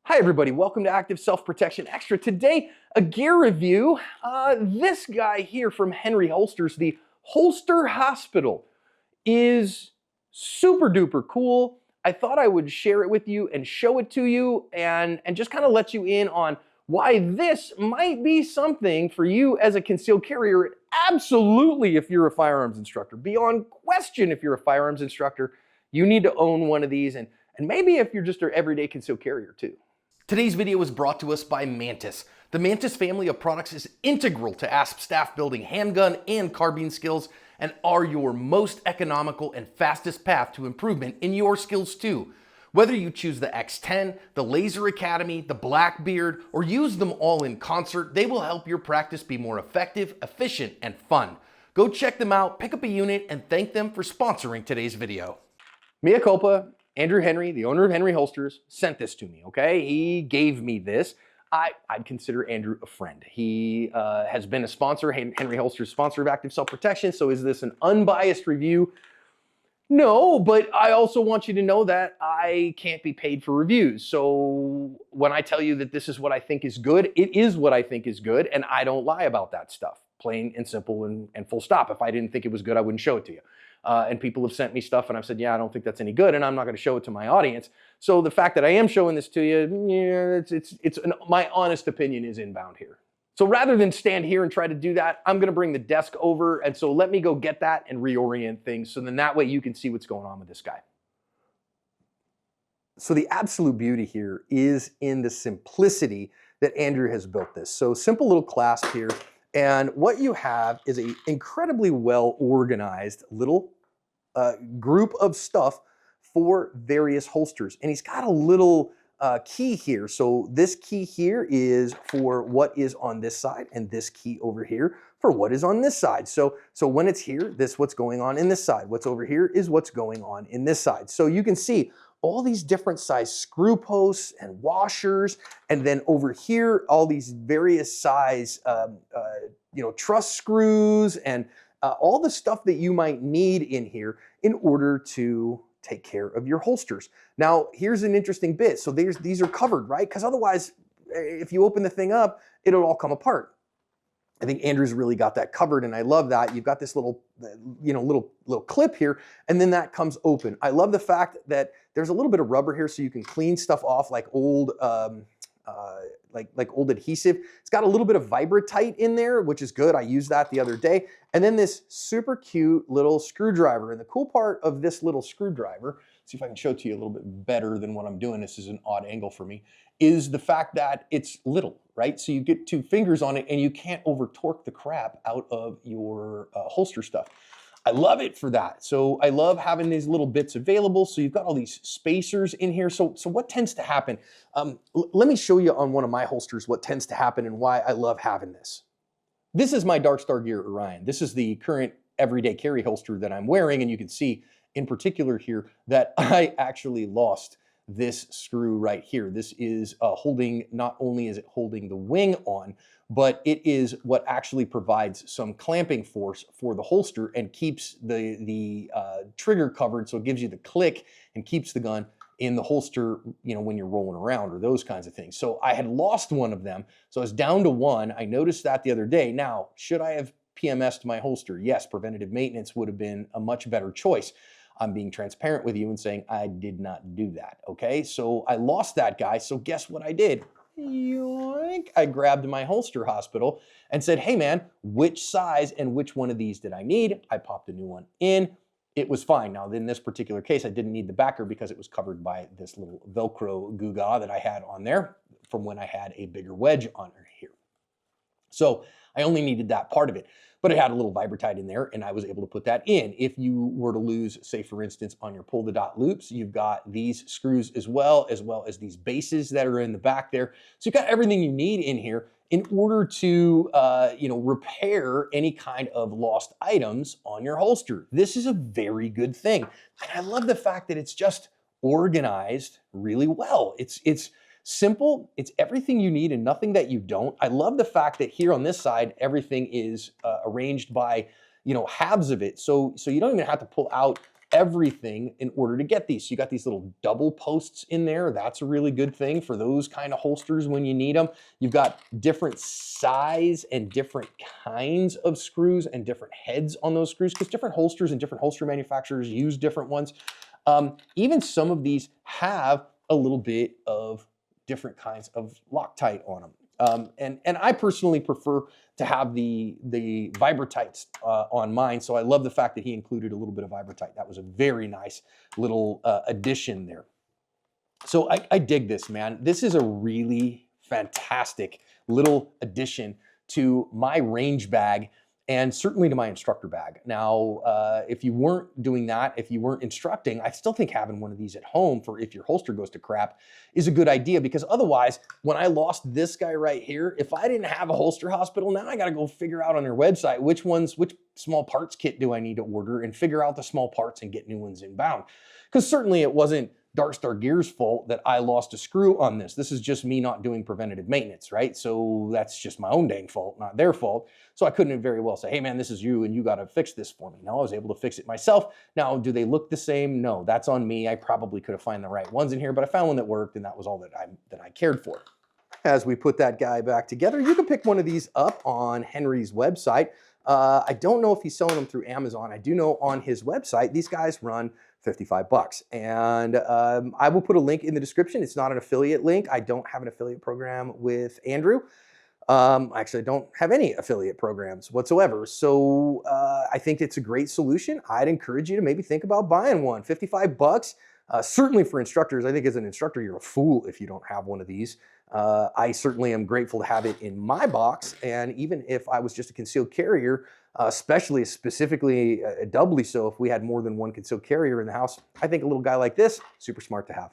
Hi everybody, welcome to Active Self-Protection Extra. Today, a gear review. This guy here from Henry Holsters, the Holster Hospital, is super duper cool. I thought I would share it with you and show it to you and just kind of let you in on why this might be something for you as a concealed carrier. Absolutely, if you're a firearms instructor. Beyond question, if you're a firearms instructor, you need to own one of these, and maybe if you're just an everyday concealed carrier too. Today's video is brought to us by Mantis. The Mantis family of products is integral to ASP staff building handgun and carbine skills and are your most economical and fastest path to improvement in your skills too. Whether you choose the X10, the Laser Academy, the Blackbeard, or use them all in concert, they will help your practice be more effective, efficient, and fun. Go check them out, pick up a unit, and thank them for sponsoring today's video. Mea culpa. Andrew Henry, the owner of Henry Holsters, sent this to me, okay? He gave me this. I'd consider Andrew a friend. He has been a sponsor, Henry Holsters, sponsor of Active Self-Protection, so is this an unbiased review? No, but I also want you to know that I can't be paid for reviews. So when I tell you that this is what I think is good, it is what I think is good, and I don't lie about that stuff. Plain and simple and full stop. If I didn't think it was good, I wouldn't show it to you. And people have sent me stuff and I've said, yeah, I don't think that's any good, and I'm not going to show it to my audience. So the fact that I am showing this to you, yeah, my honest opinion is inbound here. So rather than stand here and try to do that, I'm going to bring the desk over, and so let me go get that and reorient things, so then that way you can see what's going on with this guy. So the absolute beauty here is in the simplicity that Andrew has built this. So simple little clasp here, and what you have is an incredibly well organized little group of stuff for various holsters. And he's got a little key here. So this key here is for what is on this side, and this key over here for what is on this side. So when it's here, this is what's going on in this side. What's over here is what's going on in this side. So you can see all these different size screw posts and washers, and then over here, all these various size truss screws and all the stuff that you might need in here in order to take care of your holsters. Now, here's an interesting bit. So these are covered, right? Because otherwise, if you open the thing up, it'll all come apart. I think Andrew's really got that covered, and I love that. You've got this little, little clip here, and then that comes open. I love the fact that there's a little bit of rubber here, so you can clean stuff off like old, like old adhesive. It's got a little bit of Vibratite in there, which is good. I used that the other day. And then this super cute little screwdriver. And the cool part of this little screwdriver, see if I can show it to you a little bit better than what I'm doing. This is an odd angle for me, is the fact that it's little, right? So you get two fingers on it and you can't over torque the crap out of your holster stuff. I love it for that. So I love having these little bits available. So you've got all these spacers in here. So what tends to happen? Let me show you on one of my holsters what tends to happen and why I love having this. This is my Dark Star Gear Orion. This is the current everyday carry holster that I'm wearing. And you can see in particular here that I actually lost this screw right here. This is holding, not only is it holding the wing on, but it is what actually provides some clamping force for the holster and keeps the trigger covered, so it gives you the click and keeps the gun in the holster, when you're rolling around or those kinds of things. So I had lost one of them, so I was down to one. I noticed that the other day. Now, should I have PMS'd my holster? Yes, preventative maintenance would have been a much better choice. I'm being transparent with you and saying I did not do that, okay? So I lost that guy, so guess what I did? Yoink. I grabbed my holster hospital and said, hey man, which size and which one of these did I need? I popped a new one in. It was fine. Now, in this particular case, I didn't need the backer because it was covered by this little Velcro Guga that I had on there from when I had a bigger wedge on here. So I only needed that part of it, but it had a little Vibratite in there and I was able to put that in. If you were to lose, say for instance, on your pull the dot loops, you've got these screws as well as these bases that are in the back there. So you've got everything you need in here in order to, repair any kind of lost items on your holster. This is a very good thing. And I love the fact that it's just organized really well. It's simple, it's everything you need and nothing that you don't. I love the fact that here on this side, everything is arranged by, halves of it. So you don't even have to pull out everything in order to get these. So you got these little double posts in there. That's a really good thing for those kind of holsters when you need them. You've got different size and different kinds of screws and different heads on those screws, because different holsters and different holster manufacturers use different ones. Even some of these have a little bit of different kinds of Loctite on them. And I personally prefer to have the Vibratites on mine, so I love the fact that he included a little bit of Vibratite. That was a very nice little addition there. So I dig this, man. This is a really fantastic little addition to my range bag, and certainly to my instructor bag. Now, if you weren't doing that, if you weren't instructing, I still think having one of these at home for if your holster goes to crap is a good idea, because otherwise, when I lost this guy right here, if I didn't have a holster hospital, now I gotta go figure out on their website which small parts kit do I need to order, and figure out the small parts and get new ones inbound. Because certainly it wasn't Dark Star Gear's fault that I lost a screw on this. This is just me not doing preventative maintenance, right? So that's just my own dang fault, not their fault. So I couldn't very well say, hey man, this is you and you got to fix this for me. No, I was able to fix it myself. Now, do they look the same? No, that's on me. I probably could have found the right ones in here, but I found one that worked, and that was all that I cared for. As we put that guy back together, you can pick one of these up on Henry's website. I don't know if he's selling them through Amazon. I do know on his website, these guys run 55 bucks. And I will put a link in the description. It's not an affiliate link. I don't have an affiliate program with Andrew. Actually, I don't have any affiliate programs whatsoever. So I think it's a great solution. I'd encourage you to maybe think about buying one. 55 bucks. Certainly for instructors, I think as an instructor, you're a fool if you don't have one of these. I certainly am grateful to have it in my box, and even if I was just a concealed carrier, specifically doubly so if we had more than one concealed carrier in the house, I think a little guy like this, super smart to have.